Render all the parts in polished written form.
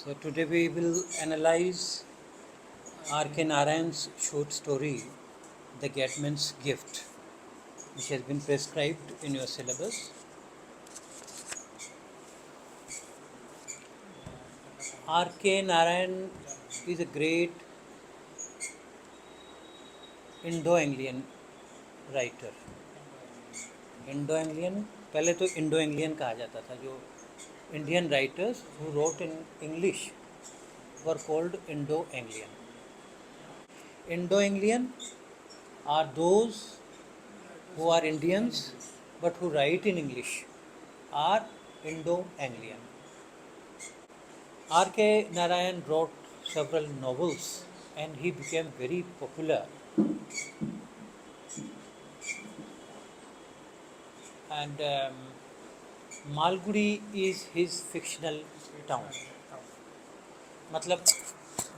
So today we will analyze R.K. Narayan's short story, The Gatman's Gift, which has been prescribed in your syllabus. R.K. Narayan is a great Indo-Anglian writer. Indo-Anglian, पहले तो Indo-Anglian कहा जाता था. जो Indian writers who wrote in English were called Indo-Anglian. Indo-Anglian are those who are Indians but who write in English are Indo-Anglian. R.K. Narayan wrote several novels and he became very popular. And Malgudi is his fictional town. मतलब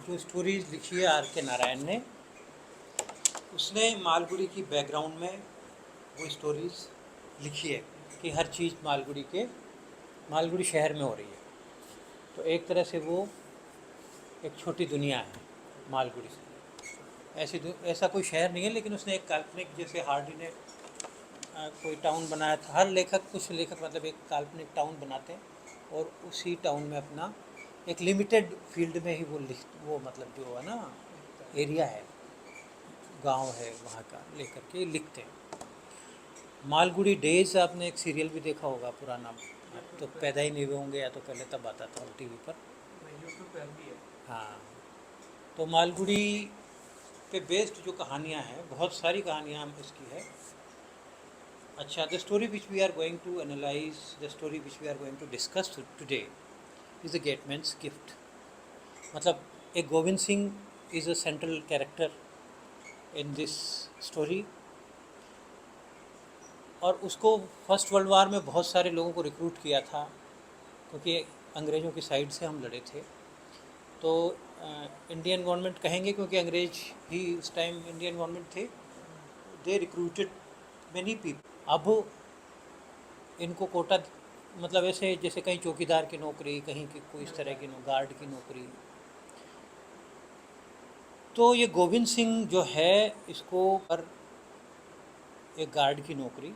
जो stories लिखी है are के नारायण ने, उसने मालगुड़ी की background में वो स्टोरीज लिखी है कि हर चीज़ मालगुड़ी शहर में हो रही है. तो एक तरह से वो एक छोटी दुनिया है मालगुड़ी से. ऐसा कोई शहर नहीं है, लेकिन उसने एक काल्पनिक, जैसे हार्डी ने कोई टाउन बनाया था. कुछ लेखक मतलब एक काल्पनिक टाउन बनाते हैं और उसी टाउन में अपना एक लिमिटेड फील्ड में ही वो मतलब जो है ना एरिया है, गांव है, वहाँ का लेकर के लिखते हैं. मालगुड़ी डेज आपने एक सीरियल भी देखा होगा पुराना, तो पैदा ही नहीं हुए होंगे या तो पहले तब आता था टीवी पर. हाँ, तो मालगुड़ी पे बेस्ड जो कहानियाँ हैं, बहुत सारी कहानियाँ इसकी है. अच्छा, the story which we are going to analyse, the story which we are going to discuss today is the gateman's gift. मतलब एक Govind Singh is a central character in this story. और उसको फर्स्ट वर्ल्ड वार में बहुत सारे लोगों को recruit किया था, क्योंकि अंग्रेज़ों की साइड से हम लड़े थे. तो इंडियन गवर्नमेंट कहेंगे, क्योंकि अंग्रेज ही उस टाइम इंडियन गवर्नमेंट थे, दे रिक्रूटेड मैनी पीपल. अब इनको कोटा, मतलब ऐसे जैसे कहीं चौकीदार की नौकरी, कहीं की कोई इस तरह की गार्ड की नौकरी. तो ये गोविंद सिंह जो है, इसको पर एक गार्ड की नौकरी,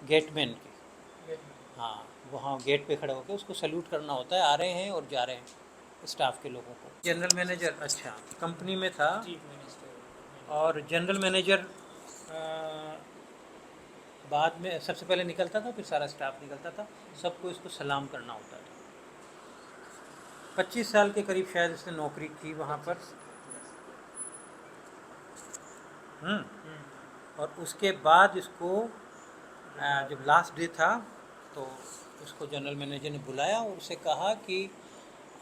गेटमैन की. हाँ, वहाँ गेट पे खड़े होकर उसको सैल्यूट करना होता है. आ रहे हैं और जा रहे हैं स्टाफ के लोगों को. जनरल मैनेजर, अच्छा, कंपनी में था. और जनरल मैनेजर बाद में सबसे पहले निकलता था, फिर सारा स्टाफ निकलता था. सबको इसको सलाम करना होता था. 25 साल के करीब शायद इसने नौकरी की वहाँ पर. और उसके बाद इसको जब लास्ट डे था तो उसको जनरल मैनेजर ने बुलाया और उसे कहा कि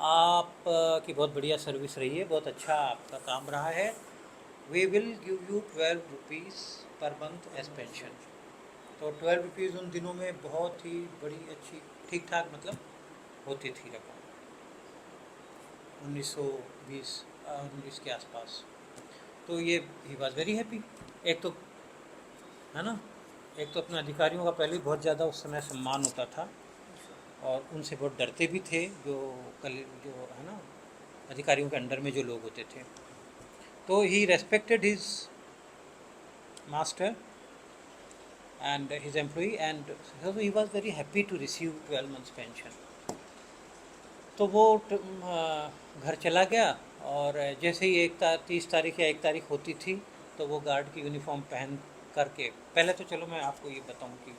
आप की बहुत बढ़िया सर्विस रही है, बहुत अच्छा आपका काम रहा है, we will give you 12 rupees per month as pension. तो 12 रुपीज़ उन दिनों में बहुत ही बड़ी अच्छी ठीक ठाक मतलब होती थी रकम, 1919 के आसपास. तो ये ही वॉज वेरी हैप्पी. एक तो है ना, एक तो अपने अधिकारियों का पहले ही बहुत ज़्यादा उस समय सम्मान होता था और उनसे बहुत डरते भी थे जो है ना अधिकारियों के अंडर में जो लोग होते थे. तो he respected his master and his employee, and so he was very happy to receive 12 months pension. तो वो घर चला गया और जैसे ही 30 तारीख या 1 तारीख होती थी तो वो गार्ड की यूनिफॉर्म पहन करके, पहले तो चलो मैं आपको ये बताऊं कि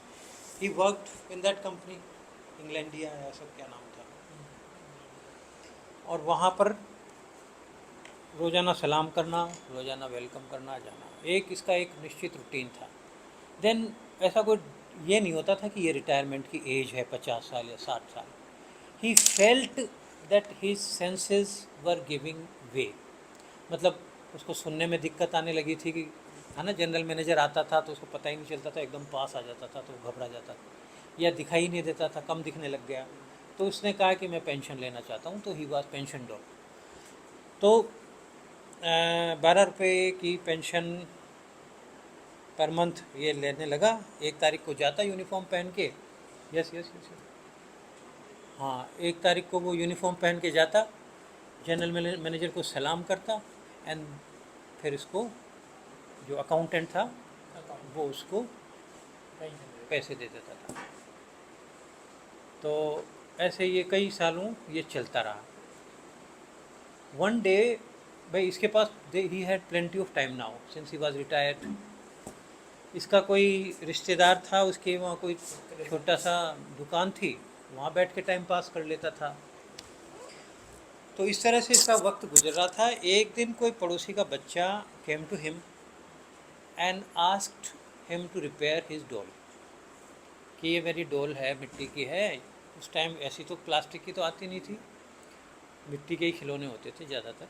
he worked in that company, इंग्लैंडिया या सब क्या नाम था, और वहाँ पर रोज़ाना सलाम करना, रोज़ाना वेलकम करना, जाना, एक इसका एक निश्चित रूटीन था. देन ऐसा कोई ये नहीं होता था कि ये रिटायरमेंट की एज है 50 साल या 60 साल. He felt that his senses were giving वे. मतलब उसको सुनने में दिक्कत आने लगी थी कि है ना, जनरल मैनेजर आता था तो उसको पता ही नहीं चलता था, एकदम पास आ जाता था तो घबरा जाता था या दिखाई नहीं देता था, कम दिखने लग गया. तो उसने कहा कि मैं पेंशन लेना चाहता हूँ. तो ही वॉज पेंशन डॉग. तो 12 रुपये की पेंशन पर मंथ ये लेने लगा. 1 तारीख को जाता यूनिफॉर्म पहन के. Yes yes yes. हाँ, 1 तारीख को वो यूनिफॉर्म पहन के जाता, जनरल मैनेजर को सलाम करता, एंड फिर इसको जो अकाउंटेंट था वो उसको पैसे दे देता था। तो ऐसे ये कई सालों ये चलता रहा। वन डे, भाई इसके पास he had plenty of time now since he was retired. इसका कोई रिश्तेदार था, उसके वहाँ कोई छोटा सा दुकान थी, वहाँ बैठ के टाइम पास कर लेता था। तो इस तरह से इसका वक्त गुजर रहा था। एक दिन कोई पड़ोसी का बच्चा came to him and asked him to repair his doll, कि ये मेरी डॉल है, मिट्टी की है। उस टाइम ऐसी तो प्लास्टिक की तो आती नहीं थी, मिट्टी के ही खिलौने होते थे ज़्यादातर।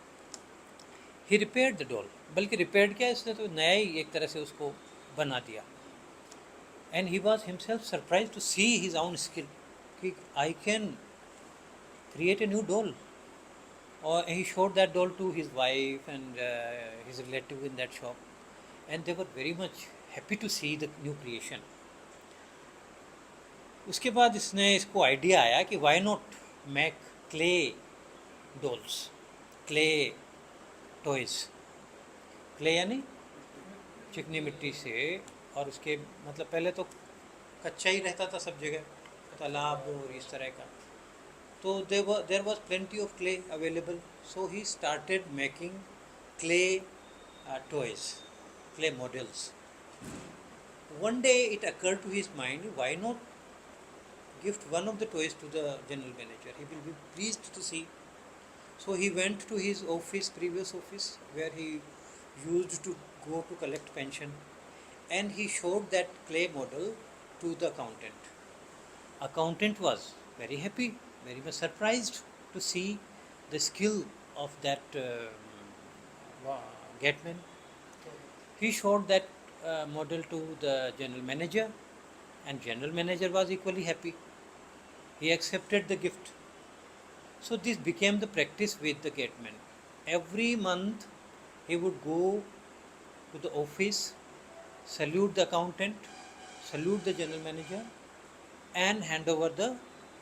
ही रिपेयर्ड द डॉल, बल्कि रिपेयर्ड किया इसने तो नया ही एक तरह से उसको बना दिया। And he was himself surprise to see his own skill, कि I can create a new doll. Or he showed that doll to his wife and his relative in that shop, and they were very much happy to see the new creation. उसके बाद इसको idea आया कि why not make clay dolls, clay toys, clay यानी चिकनी मिट्टी से, और उसके मतलब पहले तो कच्चा ही रहता था सब जगह, तालाब और इस तरह का। So there was plenty of clay available. So he started making clay toys, clay models. One day it occurred to his mind, why not gift one of the toys to the general manager? He will be pleased to see. So he went to his previous office, where he used to go to collect pension, and he showed that clay model to the accountant. Accountant was very happy, very much surprised to see the skill of that gateman. He showed that model to the general manager, and general manager was equally happy. He accepted the gift. So this became the practice with the gateman. Every month he would go to the office, salute the accountant, salute the general manager, and hand over the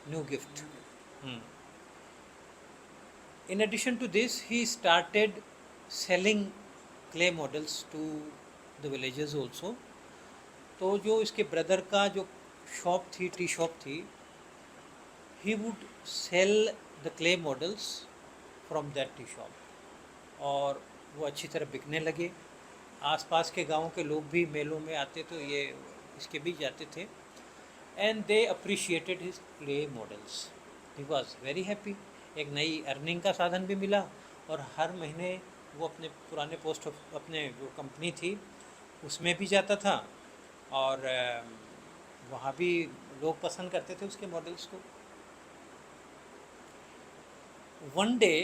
new gift. In addition to this, he started selling clay models to the villagers also. तो जो इसके brother का जो shop थी, tea shop थी, he would sell the clay models from that tea shop, और वो अच्छी तरह बिकने लगे। आसपास के गांव के लोग भी मेलों में आते तो ये इसके भी जाते थे, and they appreciated his clay models. He was very happy. एक नई अर्निंग का साधन भी मिला, और हर महीने वो अपने पुराने अपने जो कंपनी थी उसमें भी जाता था, और वहाँ भी लोग पसंद करते थे उसके मॉडल्स को। One day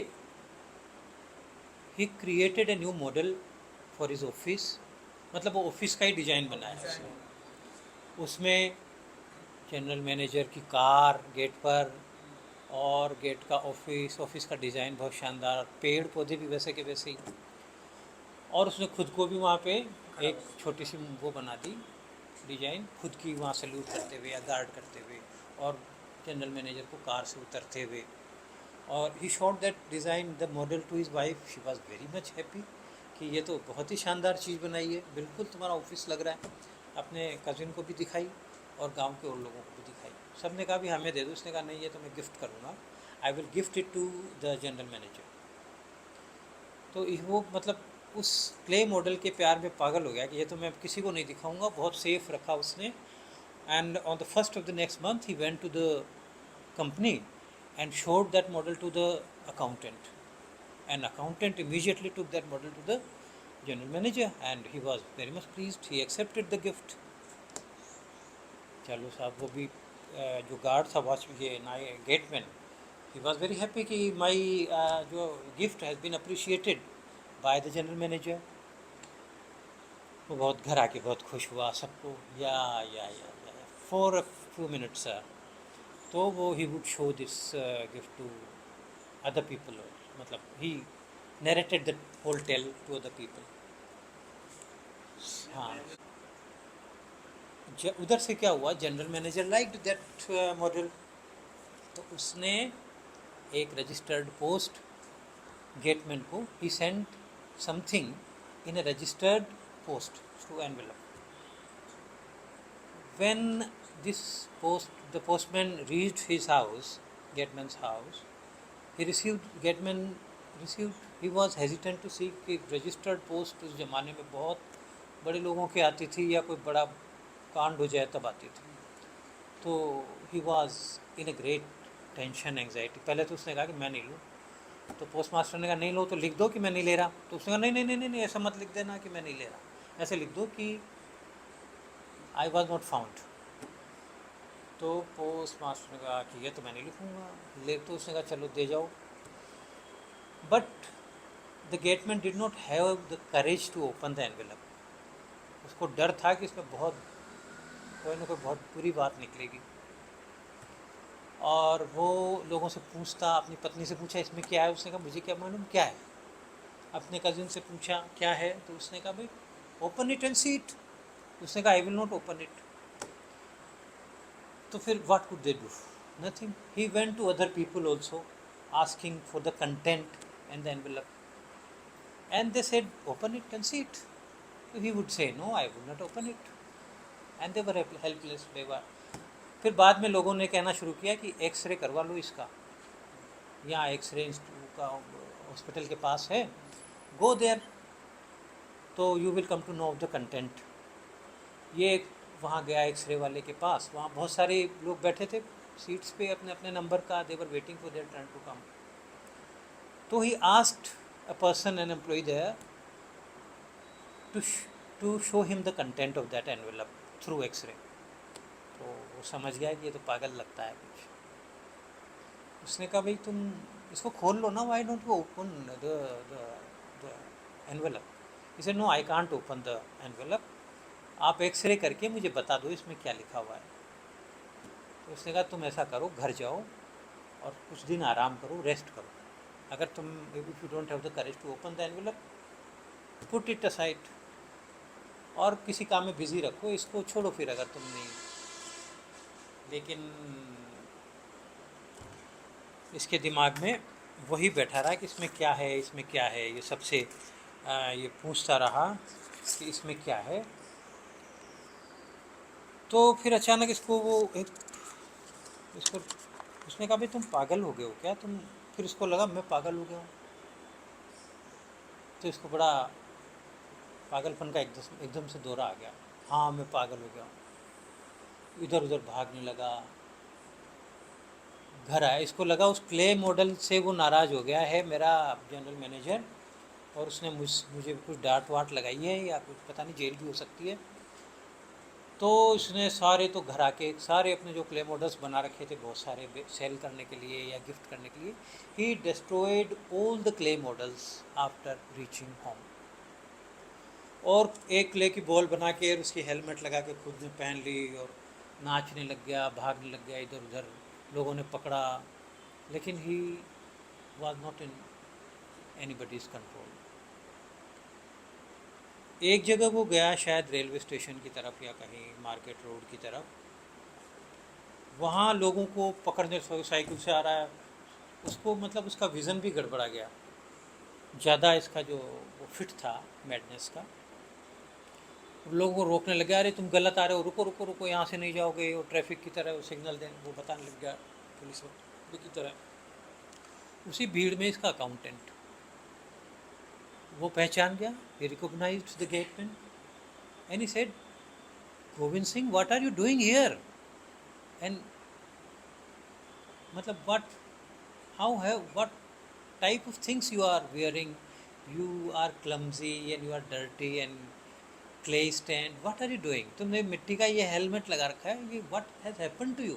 he created a new model for his office, मतलब वो ऑफिस का ही डिज़ाइन बनाया उसने। उसमें जनरल मैनेजर की कार गेट पर, और गेट का ऑफिस का डिज़ाइन बहुत शानदार, पेड़ पौधे भी वैसे के वैसे ही, और उसने खुद को भी वहाँ पे एक छोटी सी वो बना दी डिज़ाइन, खुद की वहाँ सल्यूट करते हुए या गार्ड करते हुए, और जनरल मैनेजर को कार से उतरते हुए। और he showed that design the model to his wife. She was very much happy कि ये तो बहुत ही शानदार चीज़ बनाई है, बिल्कुल तुम्हारा ऑफिस लग रहा है। अपने कज़िन को भी दिखाई और गांव के और लोगों को भी दिखाई। सब ने कहा भी हमें दे दो। उसने कहा नहीं, ये तो मैं गिफ्ट करूँगा, I will gift it to the general manager. तो वो मतलब उस क्ले मॉडल के प्यार में पागल हो गया कि ये तो मैं किसी को नहीं दिखाऊंगा, बहुत सेफ रखा उसने। And on the first of the next month he went to the company and showed that model to the accountant, and accountant immediately took that model to the general manager, and he was very much pleased. He accepted the gift. चालू साहब वो भी जो guard था, watch ये gateman, he was very happy कि my जो gift has been appreciated by the general manager. वो बहुत घर आके बहुत खुश हुआ सबको, या for a few minutes तो वो he would show this gift to other people, मतलब he narrated the whole tale to other people. हाँ, उधर से क्या हुआ, general manager liked that model, तो उसने एक रजिस्टर्ड पोस्ट गेटमैन को he sent something in a registered post through envelope. When this the postman reached his house, Gateman's house, he was hesitant to see कि registered post उस ज़माने में बहुत बड़े लोगों की आती थी या कोई बड़ा कांड हो जाए तब आती थी. तो he was in a great tension, anxiety. पहले तो उसने कहा कि मैं नहीं लूँ. तो पोस्ट मास्टर ने कहा नहीं लो तो लिख दो कि मैं नहीं ले रहा. तो उसने कहा नहीं नहीं नहीं नहीं, नहीं ऐसा मत लिख देना कि मैं नहीं ले रहा, ऐसे लिख दो कि आई वॉज नॉट फाउंड. तो पोस्ट मास्टर ने कहा कि ये तो मैं नहीं लिखूँगा. ले तो उसने कहा चलो दे जाओ. But the gateman did not have the courage to open the envelope. उसको डर था कि इसमें कोई ना कोई बहुत बुरी बात निकलेगी. और वो लोगों से पूछता, अपनी पत्नी से पूछा इसमें क्या है. उसने कहा मुझे क्या मालूम क्या है. अपने कजिन से पूछा क्या है. तो उसने कहा भाई open it and see it. उसने कहा I will not open it. तो फिर what could they do? Nothing. He went to other people also asking for the content and the envelope and they said open it and see it. So he would say no, I would not open it, and they were helpless. They were. फिर बाद में लोगों ने कहना शुरू किया कि x ray करवा लो इसका, यहाँ एक्सरे इंस्टीट्यूट का हॉस्पिटल के पास है, गो देयर तो you will come to know of the content. ये वहाँ गया एक्सरे वाले के पास. वहाँ बहुत सारे लोग बैठे थे सीट्स पे अपने अपने नंबर का. They were waiting for their turn to come. तो he asked a person, an employee there, to show him the content of that envelope through X-ray. तो वो समझ गया कि ये तो पागल लगता है कुछ. उसने कहा भाई तुम इसको खोल लो ना, why don't you open the envelope? He said no, I can't open the envelope. आप एक्सरे करके मुझे बता दो इसमें क्या लिखा हुआ है. तो उसने कहा तुम ऐसा करो, घर जाओ और कुछ दिन आराम करो, रेस्ट करो. अगर तुम if you don't have the courage to open the envelope, put it aside, और किसी काम में बिज़ी रखो, इसको छोड़ो फिर अगर तुम नहीं. लेकिन इसके दिमाग में वही बैठा रहा कि इसमें क्या है, इसमें क्या है. ये सबसे ये पूछता रहा कि इसमें क्या है. तो फिर अचानक इसको उसने कहा भाई तुम पागल हो गए हो क्या तुम. फिर इसको लगा मैं पागल हो गया हूँ. तो इसको बड़ा पागलपन का एकदम से दौरा आ गया. हाँ मैं पागल हो गया हूँ. इधर उधर भागने लगा. घर आया, इसको लगा उस क्ले मॉडल से वो नाराज़ हो गया है मेरा जनरल मैनेजर, और उसने मुझे कुछ डांट वाट लगाई है या कुछ पता नहीं, जेल भी हो सकती है. तो इसने सारे तो घर आके सारे अपने जो क्ले मॉडल्स बना रखे थे बहुत सारे सेल करने के लिए या गिफ्ट करने के लिए, he destroyed all the clay models after reaching home. और एक क्ले की बॉल बना के उसकी हेलमेट लगा के खुद ने पहन ली और नाचने लग गया, भागने लग गया इधर उधर. लोगों ने पकड़ा, लेकिन he was not in anybody's control. एक जगह वो गया शायद रेलवे स्टेशन की तरफ या कहीं मार्केट रोड की तरफ. वहाँ लोगों को पकड़ने साइकिल से आ रहा है. उसको मतलब उसका विज़न भी गड़बड़ा गया ज़्यादा. इसका जो वो फिट था मैडनेस का, लोगों को रोकने लगे, अरे तुम गलत आ रहे हो, रुको रुको रुको, यहाँ से नहीं जाओगे. और ट्रैफिक की तरह वो सिग्नल दें, वो बताने लग गया पुलिस की तरह. उसी भीड़ में इसका अकाउंटेंट वो पहचान गया. He recognised the gateman and he said Govind Singh what are you doing here. And मतलब what type of things you are wearing. You are clumsy and you are dirty and clay stained. What are you doing? तुमने मिट्टी का ये helmet लगा रखा है, ये what has happened to you?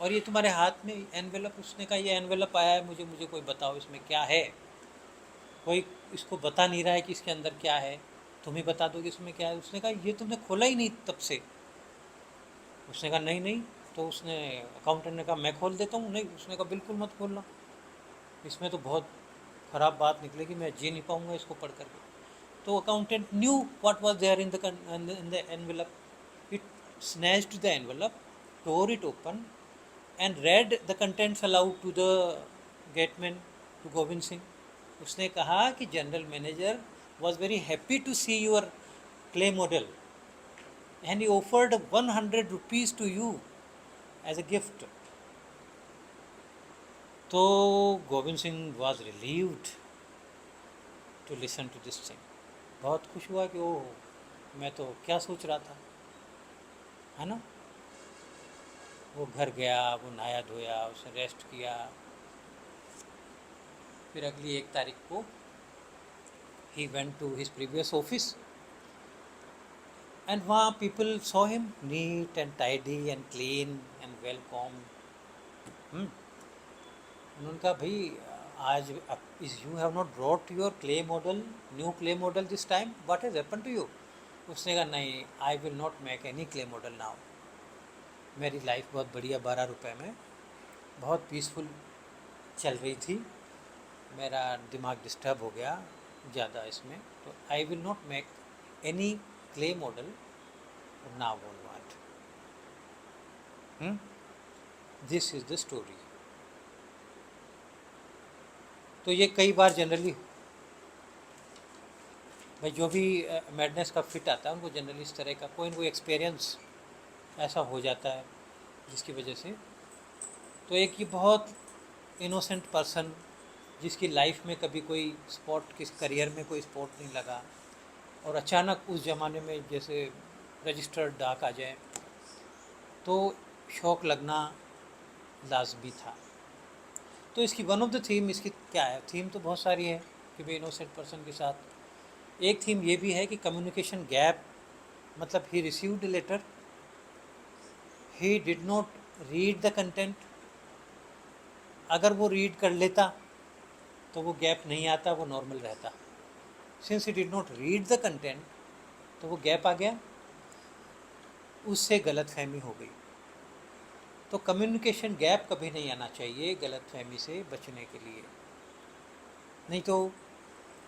और ये तुम्हारे हाथ में एनवेलप. उसने कहा ये एनवेलप आया है, मुझे कोई बताओ इसमें क्या है. कोई इसको बता नहीं रहा है कि इसके अंदर क्या है, तुम ही बता दो कि इसमें क्या है. उसने कहा ये तुमने खोला ही नहीं तब से. उसने कहा नहीं. तो उसने अकाउंटेंट ने कहा मैं खोल देता हूँ. नहीं, उसने कहा बिल्कुल मत खोलना, इसमें तो बहुत ख़राब बात निकलेगी, मैं जी नहीं पाऊँगा इसको पढ़ करके. तो accountant knew what was there in the envelope. It snatched the envelope, tore it open and read the contents aloud to the gateman, to Govind Singh. उसने कहा कि general manager was very happy to see your clay model and he offered 100 rupees to you as a gift. तो Govind Singh was relieved to listen to this thing. बहुत खुश हुआ कि ओह मैं तो क्या सोच रहा था, है ना। वो घर गया, वो नहाया धोया, उसने रेस्ट किया, फिर अगली 1 तारीख को he went to his previous office and वहाँ people saw him neat and tidy and clean and well combed. उन्होंने कहा भाई आज is you have not brought your clay model, new clay model this time, what has happened to you? उसने कहा नहीं, I will not make any clay model now. मेरी life बहुत बढ़िया 12 रुपये में बहुत पीसफुल चल रही थी, मेरा दिमाग डिस्टर्ब हो गया ज़्यादा इसमें, तो आई will not make any clay model now on what. This is the story. तो ये कई बार जनरली भाई जो भी मैडनेस का फिट आता है उनको जनरली इस तरह का कोई ना कोई एक्सपीरियंस ऐसा हो जाता है जिसकी वजह से. तो एक ये बहुत इनोसेंट पर्सन जिसकी लाइफ में कभी कोई स्पोर्ट, किस करियर में कोई स्पोर्ट नहीं लगा, और अचानक उस ज़माने में जैसे रजिस्टर्ड डाक आ जाए तो शौक़ लगना लाजमी था. तो इसकी वन ऑफ द थीम, इसकी क्या है, थीम तो बहुत सारी है कि भाई इनोसेंट पर्सन के साथ एक थीम ये भी है कि कम्युनिकेशन गैप, मतलब he received letter, he did not read the content. अगर वो रीड कर लेता तो वो गैप नहीं आता, वो नॉर्मल रहता. Since he did not read the content तो वो गैप आ गया, उससे गलतफहमी हो गई. तो कम्युनिकेशन गैप कभी नहीं आना चाहिए गलतफहमी से बचने के लिए. नहीं तो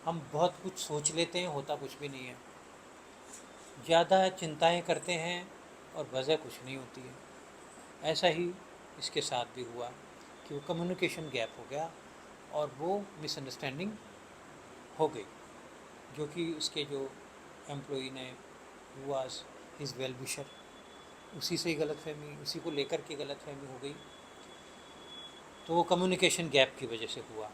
हम बहुत कुछ सोच लेते हैं, होता कुछ भी नहीं है, ज़्यादा चिंताएं करते हैं और वजह कुछ नहीं होती है. ऐसा ही इसके साथ भी हुआ कि वो कम्युनिकेशन गैप हो गया और वो मिसअंडरस्टैंडिंग हो गई, जो कि उसके जो एम्प्लॉई ने वाज हिज वेल विशर, उसी से ही गलतफहमी, उसी को लेकर के गलतफहमी हो गई. तो वो कम्युनिकेशन गैप की वजह से हुआ.